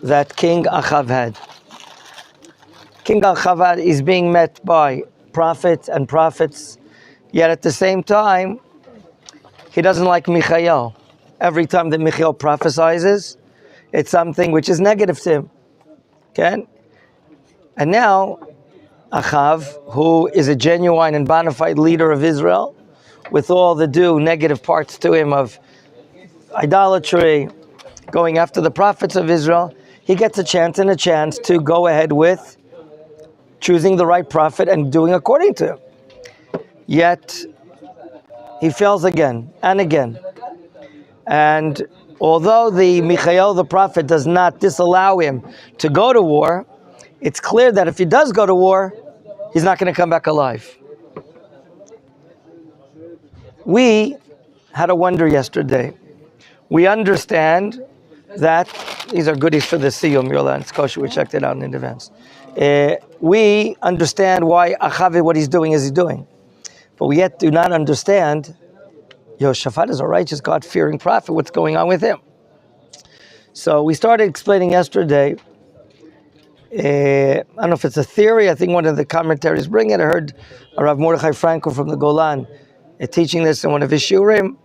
that King Achav had. King Achav is being met by prophets and prophets, yet at the same time, he doesn't like Michael. Every time that Michael prophesizes, it's something which is negative to him. Okay? And now, Achav, who is a genuine and bona fide leader of Israel, with all the negative parts to him of idolatry, going after the prophets of Israel, he gets a chance to go ahead with choosing the right prophet and doing according to him. Yet, he fails again and again. And although the Michael, the prophet, does not disallow him to go to war, it's clear that if he does go to war, he's not going to come back alive. We had a wonder yesterday. We understand that these are goodies for the Siyum, Yolan. It's kosher. We checked it out in advance. We understand why Achav, what he's doing is he's doing. But we yet do not understand, Yehoshaphat is a righteous, God-fearing prophet. What's going on with him? So we started explaining yesterday, I don't know if it's a theory, I think one of the commentaries bring it. I heard Rav Mordechai Frankel from the Golan teaching this in one of his shiurim,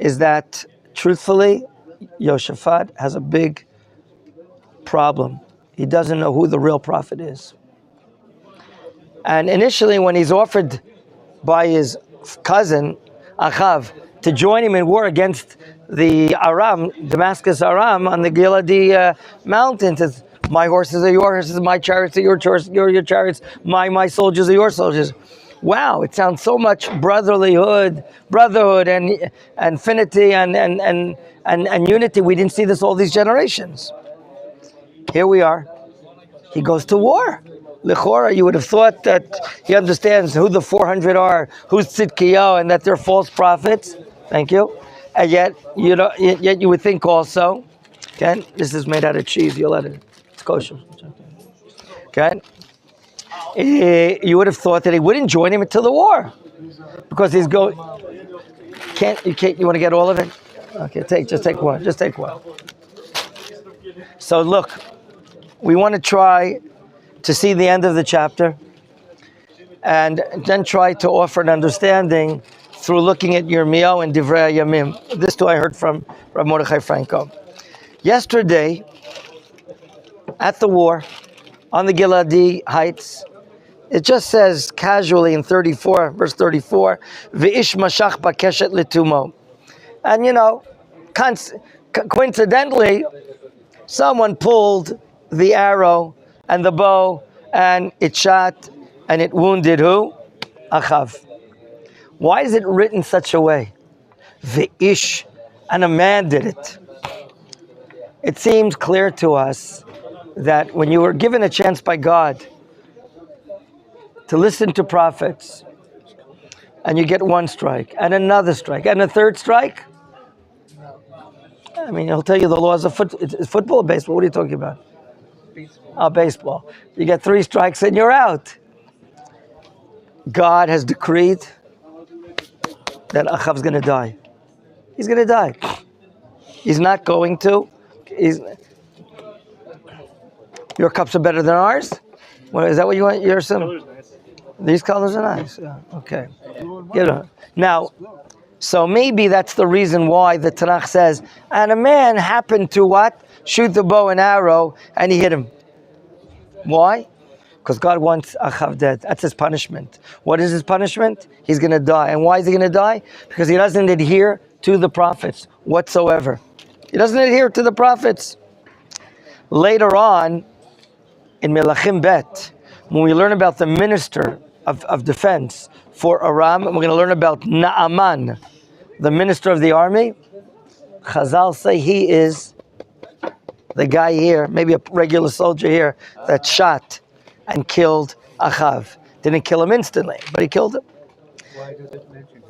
is that truthfully, Yehoshaphat has a big problem. He doesn't know who the real prophet is. And initially when he's offered by his cousin, Achav, to join him in war against the Aram, Damascus Aram, on the Giladi mountains, my horses are your horses, my chariots are your chariots, my soldiers are your soldiers. Wow, it sounds so much brotherhood and affinity and unity. We didn't see this all these generations. Here we are. He goes to war. L'chora, you would have thought that he understands who the 400 are, who's Tzidkiyahu, and that they're false prophets. Thank you. And yet you would think also, okay, this is made out of cheese. You'll let it. It's kosher. Okay. You would have thought that he wouldn't join him until the war, because he's going. You want to get all of it? Okay, just take one. So look, we want to try to see the end of the chapter, and then try to offer an understanding through looking at Yirmiyahu and Divrei Yamim. This too I heard from Rav Mordechai Frankel. Yesterday, at the war, on the Giladi heights, it just says casually in 34, verse 34, V'ish mashach bakeshet litumo. And coincidentally, someone pulled the arrow and the bow, and it shot, and it wounded who? Achav. Why is it written such a way? V'ish, and a man did it. It seems clear to us that when you were given a chance by God to listen to prophets, and you get one strike, and another strike, and a third strike, I mean, he'll tell you the laws of football or baseball. What are you talking about? Baseball. Baseball. You get 3 strikes and you're out. God has decreed that Achav's going to die. He's going to die. He's not going to. Your cups are better than ours? Is that what you want? Yours? These colors are nice. Yeah. Okay. Now, so maybe that's the reason why the Tanakh says, and a man happened to what? Shoot the bow and arrow, and he hit him. Why? Because God wants Achav dead. That's his punishment. What is his punishment? He's going to die. And why is he going to die? Because he doesn't adhere to the prophets whatsoever. He doesn't adhere to the prophets. Later on, in Melachim Bet, when we learn about the minister of defense for Aram, and we're going to learn about Naaman, the minister of the army, Chazal say he is the guy here, maybe a regular soldier here, that shot and killed Achav. Didn't kill him instantly, but he killed him. Why does it mention him?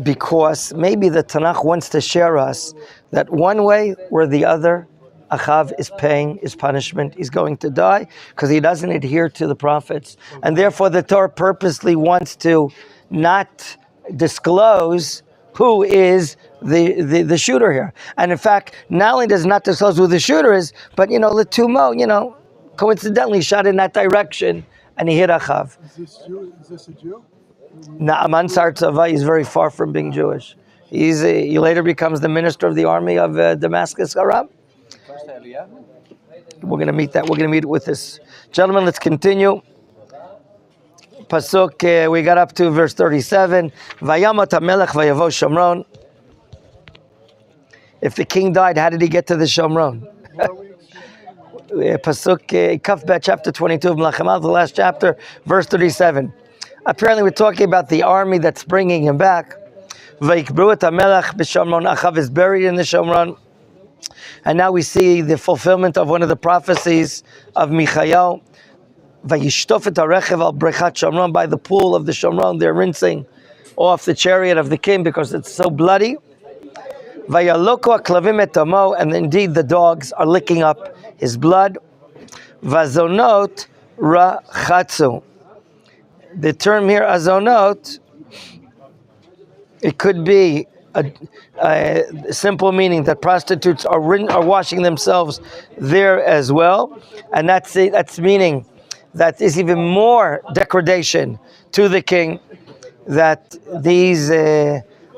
Because maybe the Tanakh wants to share us that one way or the other, Achav is paying his punishment. He's going to die because he doesn't adhere to the prophets. And therefore the Torah purposely wants to not disclose who is the shooter here. And in fact, not only does it not disclose who the shooter is, but Letumo, coincidentally shot in that direction and he hit Achav. Is this a Jew? Naaman Sartzava is very far from being Jewish. He later becomes the minister of the army of Damascus, Aram. We're going to meet that. We're going to meet it with this. Gentlemen, let's continue. Pasuk, we got up to verse 37. Vayamat HaMelech vayavo Shomron. If the king died, how did he get to the Shomron? Pasuk, Kaf chapter 22 of Melachim, the last chapter, verse 37. Apparently we're talking about the army that's bringing him back. Vayikbru et HaMelech b'Shomron. Achav is buried in the Shomron. And now we see the fulfillment of one of the prophecies of Michael. Vayishtof et harechev al brechat Shomron, by the pool of the Shomron. They're rinsing off the chariot of the king because it's so bloody. Vayaloko haklavim et damo, and indeed the dogs are licking up his blood. Vazonot rachatzu. The term here, azonot, it could be a simple meaning that prostitutes are washing themselves there as well, and that's meaning that is even more degradation to the king, that these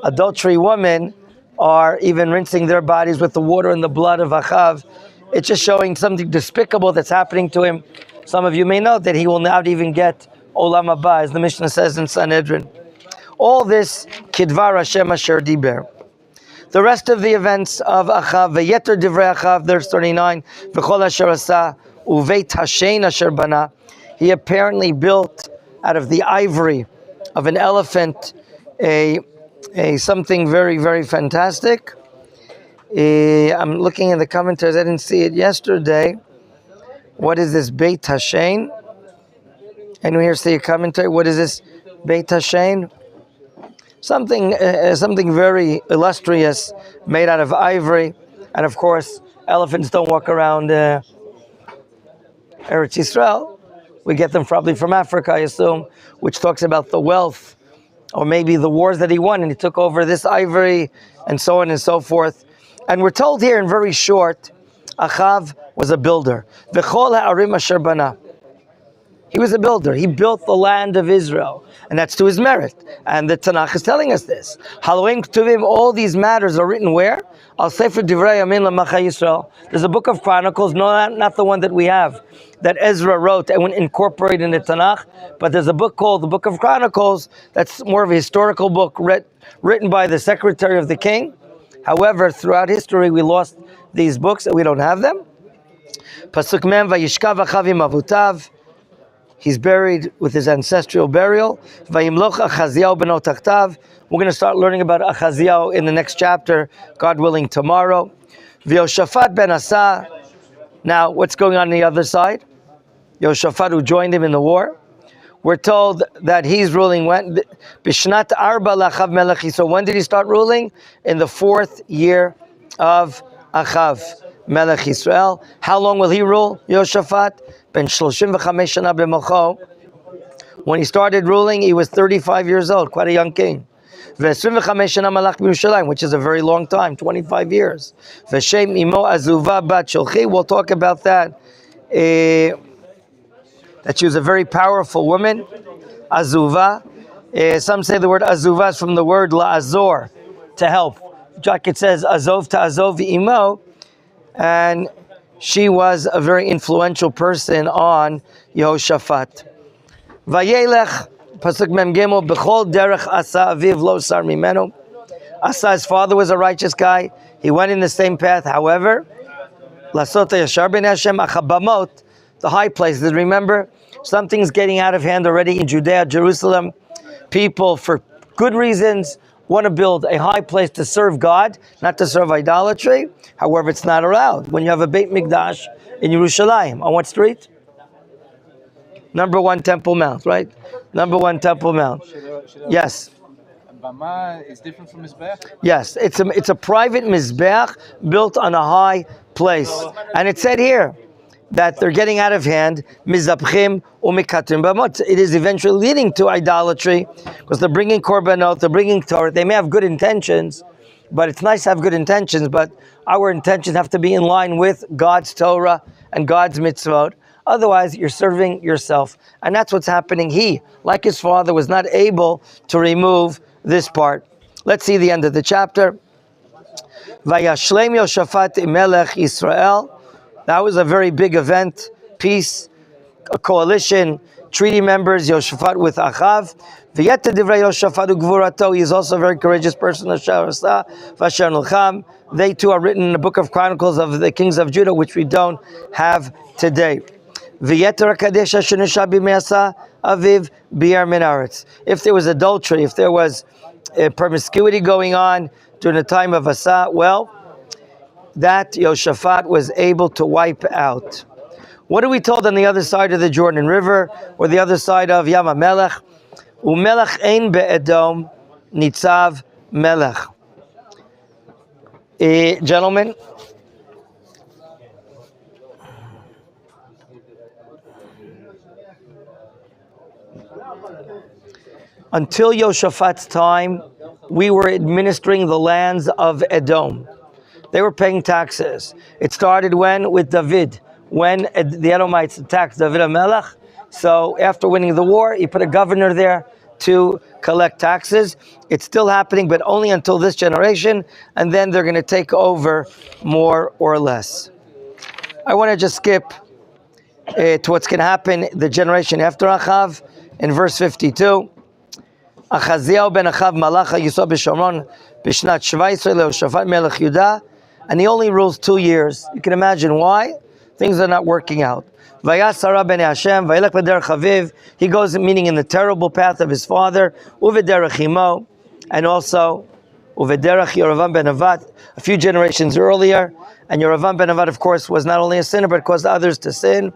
adultery women are even rinsing their bodies with the water and the blood of Achav. It's just showing something despicable that's happening to him. Some of you may know that he will not even get Olam Haba, as the Mishnah says in Sanhedrin. All this, Kidvar Hashem Asher Diber. The rest of the events of Achav, Veyeter Divrei Achav, verse 39, V'chol Asher Asa, Uveit Hashem Asher Bana. He apparently built out of the ivory of an elephant a something very, very fantastic. I'm looking in the commentaries, I didn't see it yesterday. What is this Beit Hashem? Anyone here see a commentary? What is this Beit Hashem? Something very illustrious, made out of ivory, and of course, elephants don't walk around Eretz Yisrael. We get them probably from Africa, I assume, which talks about the wealth, or maybe the wars that he won, and he took over this ivory, and so on and so forth. And we're told here in very short, Achav was a builder. V'chol ha'arim asher bana. He was a builder. He built the land of Israel. And that's to his merit. And the Tanakh is telling us this. Haloim Ktuvim, all these matters are written where? Al Sefer Divrei Yamin L'Macha Yisrael. There's a book of Chronicles, no, not the one that we have, that Ezra wrote and incorporated in the Tanakh, but there's a book called the Book of Chronicles that's more of a historical book written by the secretary of the king. However, throughout history, we lost these books and we don't have them. Pasuk Mem Vayishkav Achav im avutav. He's buried with his ancestral burial. Vayimloch Achaziyahu beno tachtav. We're going to start learning about Achaziyahu in the next chapter, God willing, tomorrow. V'Yoshafat ben Asa. Now, what's going on the other side? Yoshafat, who joined him in the war. We're told that he's ruling when? Bishnat arba lachav melechi. So when did he start ruling? In the 4th year of Achav Melech Israel. How long will he rule? Yoshafat ben 35 shana b'mocho. When he started ruling, he was 35 years old, quite a young king. Ve25 shana malach b'Yerushalayim, which is a very long time, 25 years. V'shem imo azuva bat shulchi. We'll talk about that. That she was a very powerful woman, Azuva. Some say the word Azuva is from the word la'azor, to help. Like it says, Azov to Azov imo. And she was a very influential person on Yehoshaphat. Vayelech, Pasuk Mem Gimel, B'chol derech Asa aviv lo sar mimenu. Asa's father was a righteous guy. He went in the same path. However, Lasot yashar ben Hashem achabamot, the high places. Remember, something's getting out of hand already in Judea, Jerusalem. People, for good reasons, want to build a high place to serve God, not to serve idolatry. However, it's not allowed. When you have a Beit Mikdash in Yerushalayim, on what street? Number 1 Temple Mount, right? Number 1 Temple Mount. Yes. Bama is different from Mizbeach? Yes, it's a private Mizbeach built on a high place. And it said here, that they're getting out of hand, mizabchim umikatrim bamot. It is eventually leading to idolatry because they're bringing korbanot, they're bringing Torah. They may have good intentions, but it's nice to have good intentions, but our intentions have to be in line with God's Torah and God's mitzvot. Otherwise, you're serving yourself. And that's what's happening. He, like his father, was not able to remove this part. Let's see the end of the chapter. Vayashlem Yoshafat Melech Israel. That was a very big event. Peace, a coalition, treaty members, Yoshafat with Achav. V'yeta divrei Yoshafat u'gvurato. He is also a very courageous person. They too are written in the book of Chronicles of the kings of Judah, which we don't have today. V'yeter kadesha shenisha b'measa aviv bi'ar min haaretz. If there was adultery, if there was promiscuity going on during the time of Asa, well, that Yoshafat was able to wipe out. What are we told on the other side of the Jordan River, or the other side of Yam HaMelech? Umelech ein be'edom nitzav melech. Gentlemen, until Yoshafat's time, we were administering the lands of Edom. They were paying taxes. It started when? With David. When the Edomites attacked David HaMelech. So after winning the war, he put a governor there to collect taxes. It's still happening, but only until this generation, and then they're going to take over more or less. I want to just skip to what's going to happen the generation after Achav in verse 52. Achaziah ben Achav malacha Yisrael b'Shomron b'shnat 17 le'Yoshafat melech Yudah, and he only rules 2 years. You can imagine why. Things are not working out. Vayasara ben Hashem vayelech b'derech Aviv. He goes meaning in the terrible path of his father. Uvederech imo, and also uvederech Yerovam ben Nevat a few generations earlier. And Yerovam ben Nevat, of course, was not only a sinner but caused others to sin.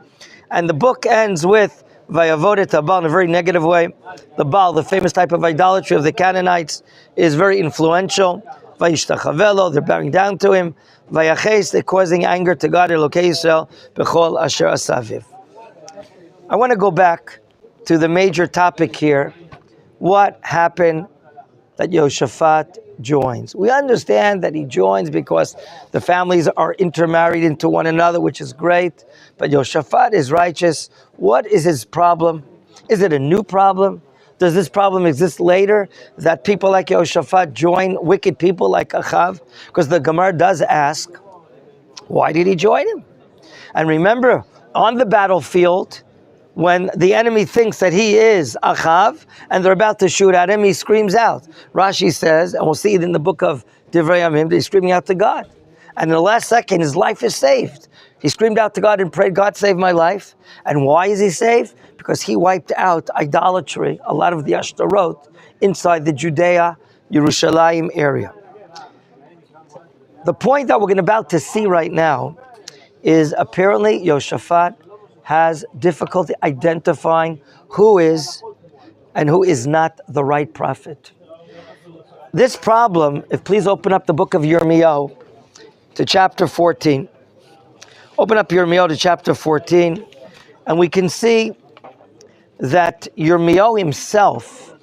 And the book ends with Vayavodet Baal in a very negative way. The Baal, the famous type of idolatry of the Canaanites, is very influential. Vayishtachavelo, they're bowing down to him. Vayaches, they're causing anger to God, Elokei Yisrael, b'chol asher asaviv. I want to go back to the major topic here. What happened that Yoshafat joins? We understand that he joins because the families are intermarried into one another, which is great. But Yoshafat is righteous. What is his problem? Is it a new problem? Does this problem exist later, that people like Yoshafat join wicked people like Achav? Because the Gemara does ask, why did he join him? And remember, on the battlefield, when the enemy thinks that he is Achav, and they're about to shoot at him, he screams out. Rashi says, and we'll see it in the book of Divrei Yamim, that he's screaming out to God. And in the last second, his life is saved. He screamed out to God and prayed, God save my life. And why is he saved? Because he wiped out idolatry, a lot of the Ashtarot, inside the Judea, Yerushalayim area. The point that we're about to see right now is apparently Yoshafat has difficulty identifying who is and who is not the right prophet. This problem, if please open up the book of Yirmiyahu to chapter 14. Open up Yirmiyahu to chapter 14, and we can see that Yirmiyahu himself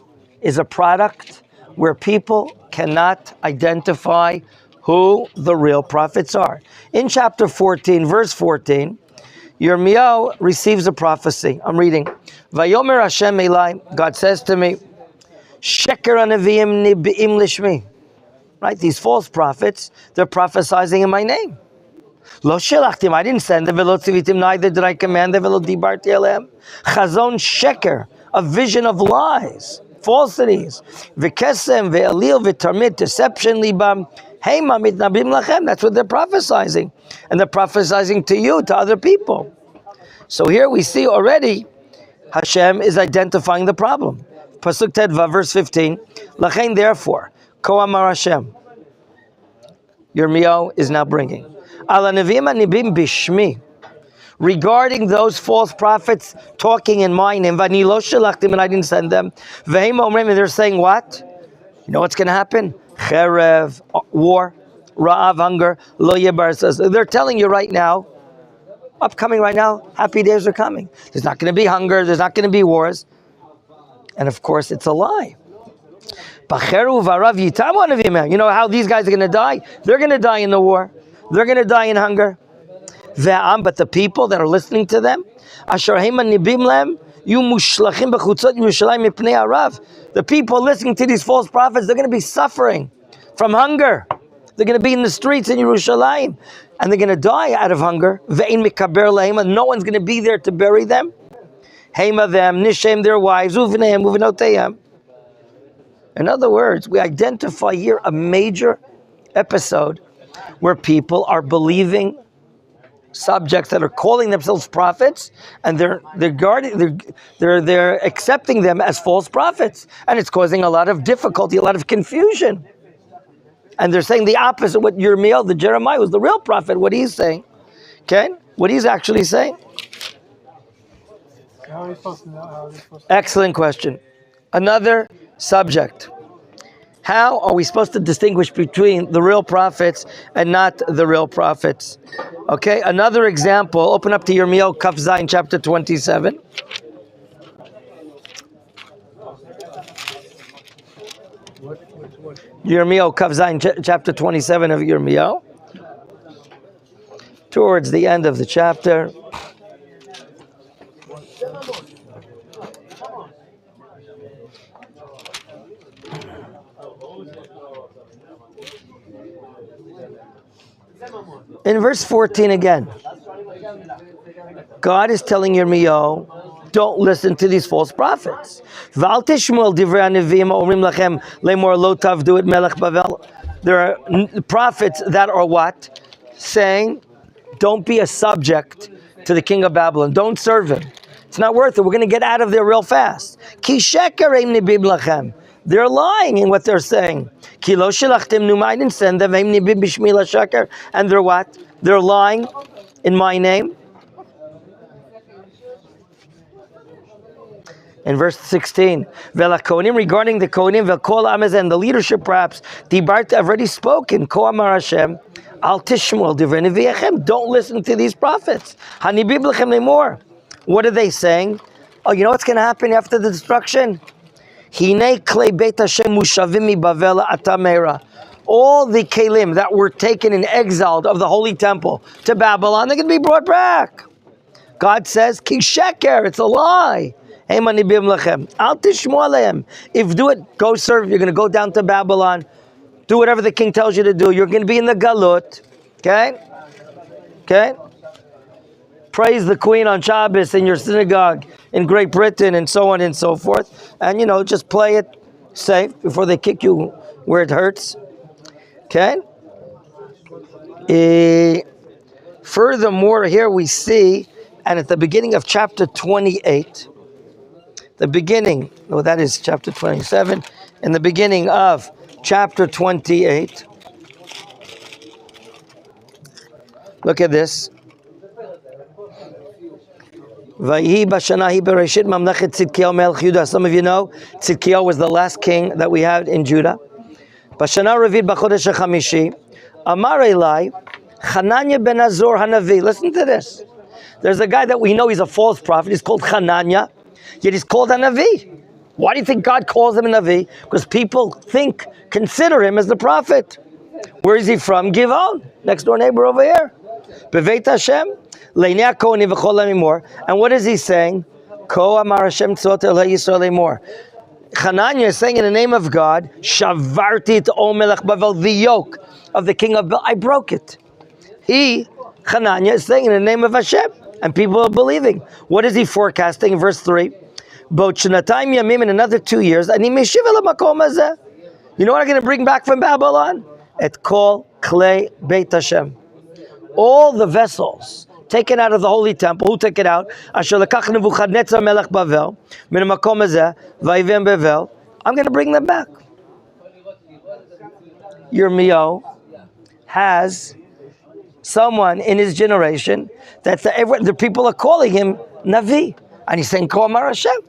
is a product where people cannot identify who the real prophets are. In chapter 14, verse 14, Yirmiyahu receives a prophecy. I'm reading. Vayomer Hashem Elai, God says to me, Sheker anavim nibi'im lishmi. Right, these false prophets, they're prophesying in my name. Lo shelachtim, I didn't send them, velo tzivitim, neither did I command them, velo dibarti alehem. Chazon sheker, a vision of lies, falsities. V'kesem, ve'elil, v'tarmid, deception, libam. Heima mitnabim lachem, that's what they're prophesying. And they're prophesying to you, to other people. So here we see already, Hashem is identifying the problem. Pasuk Tedva, verse 15. Lachein, therefore, Ko amar Hashem. Yirmiyahu is now bringing. Ala nevim anibim bishmi. Regarding those false prophets talking in my name, vani lo shelachtim, and I didn't send them. Ve'im omrim, and they're saying what? You know what's going to happen? Cherev, war, ra'av, hunger, lo yebar. They're telling you right now upcoming right now, happy days are coming. There's not going to be hunger, there's not going to be wars. And of course, it's a lie. You know how these guys are going to die? They're going to die in the war. They're going to die in hunger. But the people that are listening to them, the people listening to these false prophets, they're going to be suffering from hunger. They're going to be in the streets in Yerushalayim, and they're going to die out of hunger. No one's going to be there to bury them. Hema them, nishem their wives, uvneim, uvnotayim. In other words, we identify here a major episode where people are believing subjects that are calling themselves prophets, and they're accepting them as false prophets, and it's causing a lot of difficulty, a lot of confusion. And they're saying the opposite. What Yirmiyahu, the Jeremiah, who's the real prophet, what he's saying, okay, what he's actually saying. How are you supposed to know? How are they supposed to Excellent question. Another subject. How are we supposed to distinguish between the real prophets and not the real prophets? Okay, another example. Open up to Yirmiyahu Kaf Zayin, chapter 27. Yirmiyahu Kaf Zayin, chapter 27 of Yirmiyahu. Towards the end of the chapter. In verse 14 again, God is telling Yirmiyahu, don't listen to these false prophets. There are prophets that are what? Saying, don't be a subject to the king of Babylon. Don't serve him. It's not worth it. We're going to get out of there real fast. They're lying in what they're saying. And they're what? They're lying in my name. In verse 16, regarding the Kohanim, and the leadership perhaps, I've already spoken. Ko amar Hashem, al tishmul divrei nevi'echem. Don't listen to these prophets. Hanibib lechem lemor. What are they saying? Oh, you know what's going to happen after the destruction? Hinei klei beit Hashem mushavim mi Bavel atamera. All the kelim that were taken and exiled of the holy temple to Babylon, they're going to be brought back. God says, ki sheker, it's a lie. If do it, go serve. You're going to go down to Babylon. Do whatever the king tells you to do. You're going to be in the galut. Okay? Okay? Praise the queen on Shabbos in your synagogue in Great Britain and so on and so forth. And, just play it safe before they kick you where it hurts. Okay? Furthermore, here we see, and at the beginning of chapter 28, that is chapter 27, in the beginning of chapter 28, look at this. Some of you know Tzidkiyahu was the last king that we had in Judah. Listen to this. There's a guy that we know, he's a false prophet. He's called Hananya, yet he's called a Navi. Why do you think God calls him a Navi? Because people consider him as the prophet. Where is he from? Givon, next door neighbor over here. Beveit Hashem. And what is he saying? Ko amar Hashem tzot Eloi Yisrael lemor. Hananya is saying in the name of God, Shavarti et o melech Bavel, the yoke of the king of Babel, I broke it. Hananya is saying in the name of Hashem, and people are believing. What is he forecasting in verse 3? Bot shnatayim yamim, in another 2 years, ani meshiv el hamakom hazeh. You know what I'm going to bring back from Babylon? Et kol klei beit Hashem. All the vessels taken out of the holy temple. Who took it out? Asher lekach Nebuchadnezzar melech Bavel min hamakom hazeh vayivem Bavel. I'm going to bring them back. Yirmiyahu has someone in his generation that the people are calling him Navi, and he's saying Ko amar Hashem.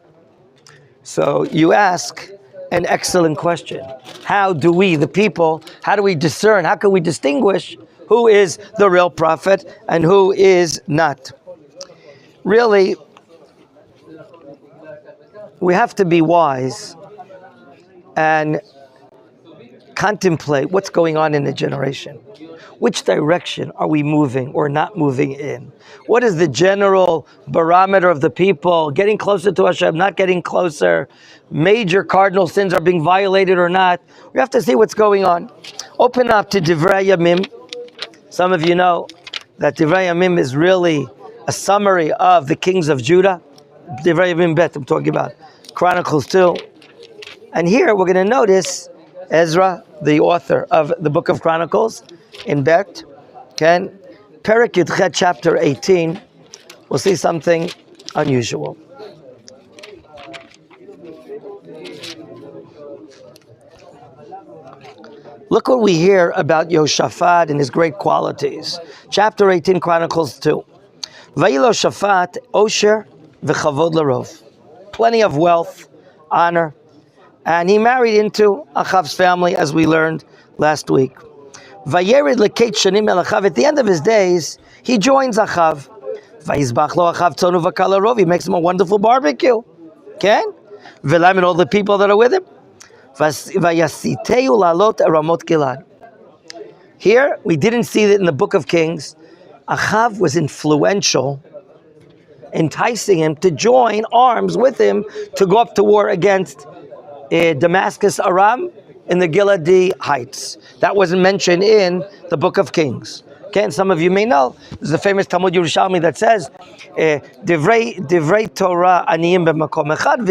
So you ask an excellent question. How do we, the people, how do we discern? How can we distinguish who is the real prophet and who is not. Really, we have to be wise and contemplate what's going on in the generation. Which direction are we moving or not moving in? What is the general barometer of the people? Getting closer to Hashem, not getting closer? Major cardinal sins are being violated or not? We have to see what's going on. Open up to Divrei Yamim. Some of you know that Divrei Yamim is really a summary of the kings of Judah. Divrei Yamim Bet, I'm talking about. Chronicles 2. And here we're going to notice Ezra, the author of the book of Chronicles, in Bet, okay? Perek Yudchet, chapter 18, we'll see something unusual. Look what we hear about Yoshaphat and his great qualities. Chapter 18, Chronicles 2. Vayilo Shaphat Osher v'chavod larov. Plenty of wealth, honor, and he married into Achav's family, as we learned last week. Vayerid lekeit shanim el Achav. At the end of his days, he joins Achav. Vayizbach lo Achav tzonu v'kal harov. He makes him a wonderful barbecue. Okay? V'lam and all the people that are with him. Vayasiteu lalot Ramot Gilad. Here, we didn't see that in the book of Kings. Achav was influential, enticing him to join arms with him to go up to war against Damascus Aram in the Giladi Heights. That wasn't mentioned in the book of Kings. Okay, and some of you may know, there's a famous Talmud Yerushalmi that says, Divrei Torah aniyim b'makom echad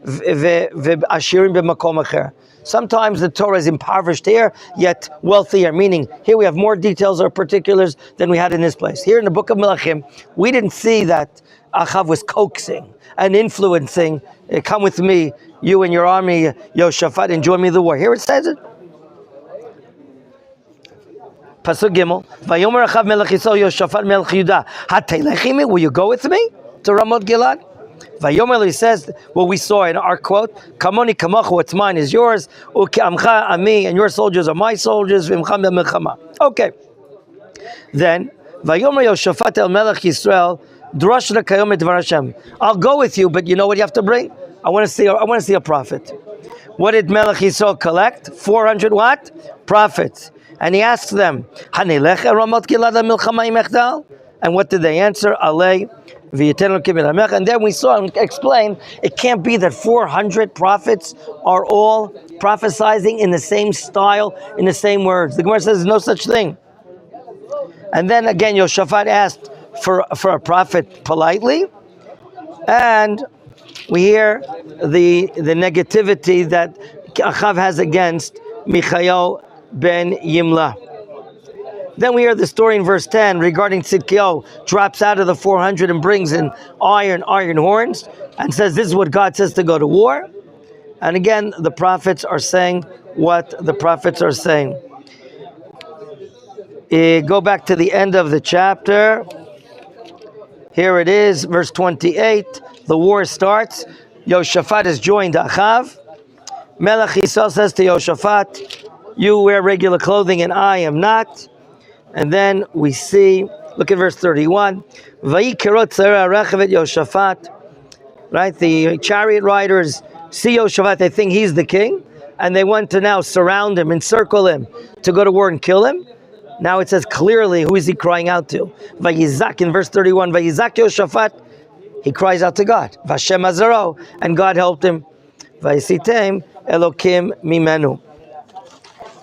v'ashirim b'makom acher. Sometimes the Torah is impoverished here, yet wealthier, meaning here we have more details or particulars than we had in this place. Here in the book of Melachim, we didn't see that Achav was coaxing and influencing, come with me, you and your army, Yoshaphat, and join me in the war. Here it says it. Pasuk Gimel. Vayomer Achav melech Yisrael Yoshaphat melech Yehuda. Hatelechimi, will you go with me to Ramot Gilad? Vayomer, he says, what we saw in our quote, Kamoni kamachu, what's mine is yours, u'ke'amcha ami, and your soldiers are my soldiers, v'imcha melchama. Okay. Then, Vayomer Yoshaphat el melech Yisrael, Drashna kayom et dvar Hashem. I'll go with you, but you know what you have to bring? I want to see a prophet. What did Melech Yisrael collect? 400 what? Prophets. And he asks them, Hanelech Ramot Gilad milchama imechdal? And what did they answer? Alei v'yitenu kibel. And then we saw and explained, it can't be that 400 prophets are all prophesying in the same style, in the same words. The Gemara says there's no such thing. And then again, Yoshaphat asked for a prophet politely, and we hear the negativity that Achav has against Michael ben Yimla. Then we hear the story in verse 10 regarding Tzidkiyahu, drops out of the 400 and brings in iron horns and says this is what God says to go to war. And again, the prophets are saying what the prophets are saying. Go back to the end of the chapter. Here it is, verse 28. The war starts. Yoshaphat has joined Achav. Melech Yisrael says to Yoshaphat, you wear regular clothing and I am not. And then we see, look at verse 31. Vayikirot tzara rechavet Yoshaphat. Right, the chariot riders see Yoshaphat, they think he's the king, and they want to now surround him, encircle him, to go to war and kill him. Now it says clearly, who is he crying out to? Vayizak, in verse 31, Vayizak Yoshaphat, he cries out to God. Vashem azaro, and God helped him. Vayisitem Elokim mimenu.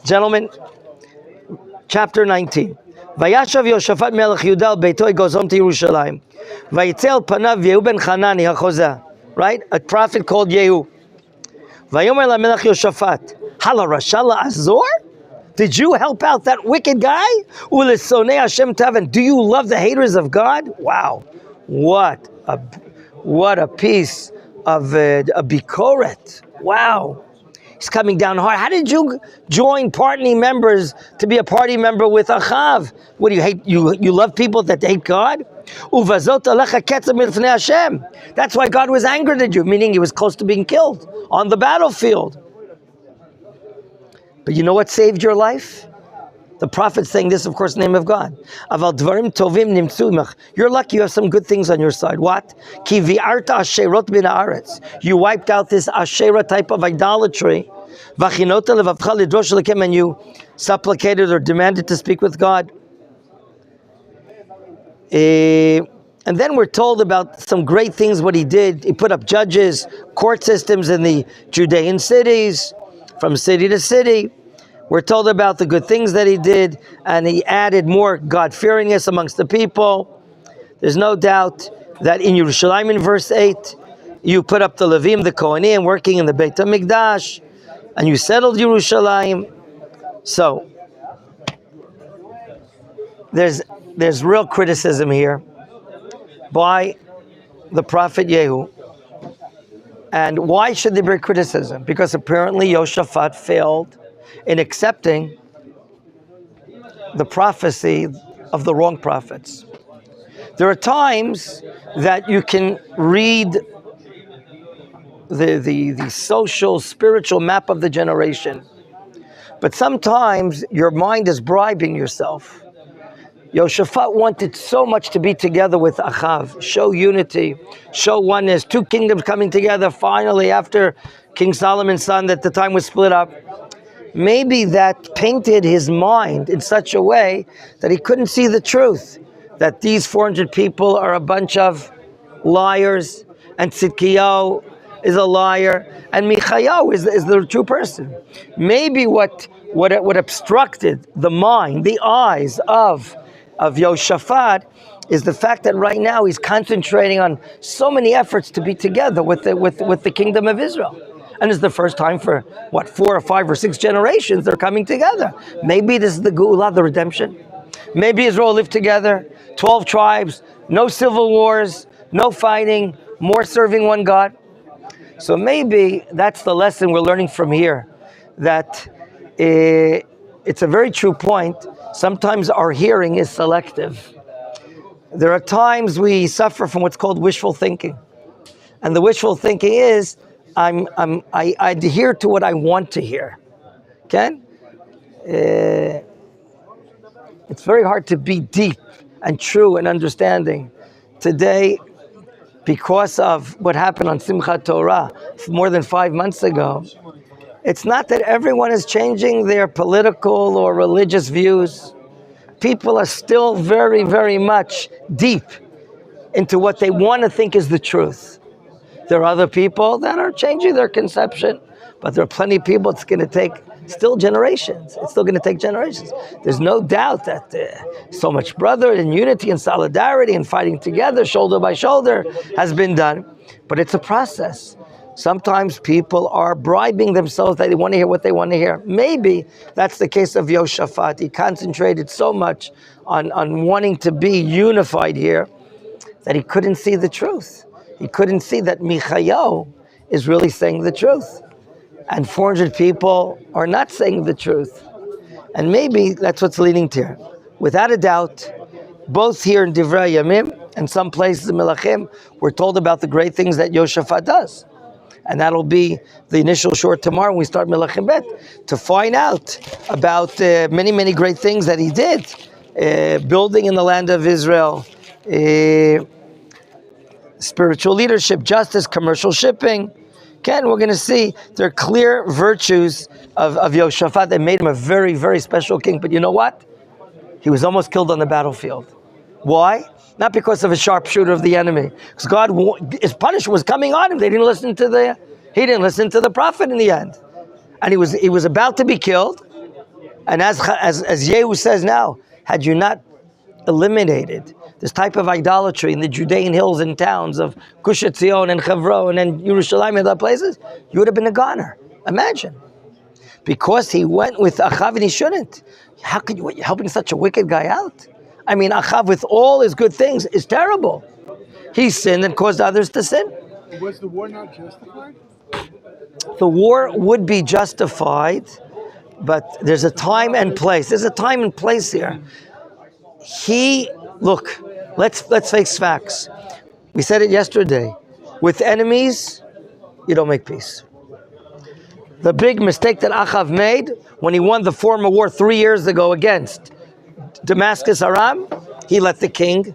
Gentlemen, chapter 19. Vayashav Yoshaphat melech Yehuda beito, he goes home to Yerushalayim. Vayitzel panav Yehu ben Hanani hachozeh. Right? A prophet called Yehu. Vayomer la melech Yoshaphat, hala rashala azor? Did you help out that wicked guy? Ulisonei Hashem taven. Do you love the haters of God? Wow. What a piece of a bikoret. Wow. He's coming down hard. How did you join party members to be a party member with Achav? What do you hate? You love people that hate God? Uvazot alecha ketzah milfnei Hashem. That's why God was angered at you, meaning he was close to being killed on the battlefield. But you know what saved your life? The prophet's saying this, of course, in the name of God. Aval dvarim tovim nimtzu imach. You're lucky you have some good things on your side. What? Ki vi'arta asherot bin haaretz. You wiped out this Asherah type of idolatry. V'chinota levavcha lidrosh lekem, and you supplicated or demanded to speak with God. And then we're told about some great things what he did. He put up judges, court systems in the Judean cities, from city to city. We're told about the good things that he did, and he added more God-fearingness amongst the people. There's no doubt that in Yerushalayim, in verse 8, you put up the Levim, the Kohanim, working in the Beit HaMikdash, and you settled Yerushalayim. So, there's real criticism here by the prophet Yehu. And why should there be criticism? Because apparently Yoshaphat failed in accepting the prophecy of the wrong prophets. There are times that you can read the social, spiritual map of the generation, but sometimes your mind is bribing yourself. Yoshaphat wanted so much to be together with Achav, show unity, show oneness, two kingdoms coming together finally after King Solomon's son at the time was split up. Maybe that painted his mind in such a way that he couldn't see the truth, that these 400 people are a bunch of liars, and Tzidkiyahu is a liar, and Michayahu is the true person. Maybe what obstructed the mind, the eyes of Yoshaphat, is the fact that right now he's concentrating on so many efforts to be together with the kingdom of Israel. And it's the first time for, 4 or 5 or 6 generations they're coming together. Maybe this is the Geulah, the redemption. Maybe Israel lived together, 12 tribes, no civil wars, no fighting, more serving one God. So maybe that's the lesson we're learning from here, that it's a very true point. Sometimes our hearing is selective. There are times we suffer from what's called wishful thinking. And the wishful thinking is, I adhere to what I want to hear. Okay? It's very hard to be deep and true and understanding. Today, because of what happened on Simchat Torah more than 5 months ago, it's not that everyone is changing their political or religious views. People are still very, very much deep into what they want to think is the truth. There are other people that are changing their conception, but there are plenty of people it's going to take still generations. It's still going to take generations. There's no doubt that so much brotherhood and unity and solidarity and fighting together, shoulder by shoulder, has been done. But it's a process. Sometimes people are bribing themselves that they want to hear what they want to hear. Maybe that's the case of Yoshaphat. He concentrated so much on wanting to be unified here that he couldn't see the truth. He couldn't see that Michayahu is really saying the truth. And 400 people are not saying the truth. And maybe that's what's leading to here. Without a doubt, both here in Divrei Yamim and some places in Melachim, we're told about the great things that Yoshaphat does. And that'll be the initial short tomorrow when we start Melachim Bet, to find out about many, many great things that he did. Building in the land of Israel, spiritual leadership, justice, commercial shipping. Again, we're going to see there are clear virtues of Yoshaphat that made him a very, very special king. But you know what? He was almost killed on the battlefield. Why? Not because of a sharpshooter of the enemy. Because his punishment was coming on him. He didn't listen to the prophet in the end. And he was about to be killed. And as Yehu says now, had you not eliminated this type of idolatry in the Judean hills and towns of Gush Etzion and Hebron and Yerushalayim and other places, you would have been a goner. Imagine. Because he went with Achav and he shouldn't. How could you, helping such a wicked guy out? I mean, Achav with all his good things is terrible. He sinned and caused others to sin. Was the war not justified? The war would be justified, but there's a time and place. There's a time and place here. Look, let's face facts. We said it yesterday. With enemies, you don't make peace. The big mistake that Achav made when he won the former war 3 years ago against Damascus Aram, he let the king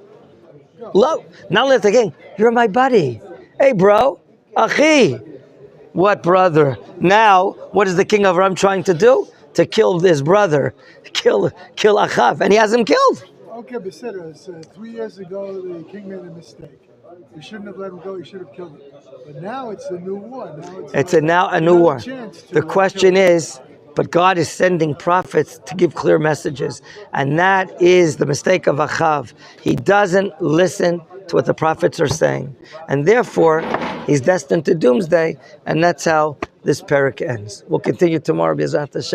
not let the king. You're my buddy. Hey, bro, Achi. What brother? Now, what is the king of Aram trying to do? To kill his brother, kill Achav, and he has him killed. Okay, but 3 years ago, the king made a mistake. You shouldn't have let him go. You should have killed him. But now it's a new war. Now a new war. The question is, but God is sending prophets to give clear messages, and that is the mistake of Achav. He doesn't listen to what the prophets are saying, and therefore he's destined to doomsday. And that's how this parak ends. We'll continue tomorrow. B'ezrat Hashem.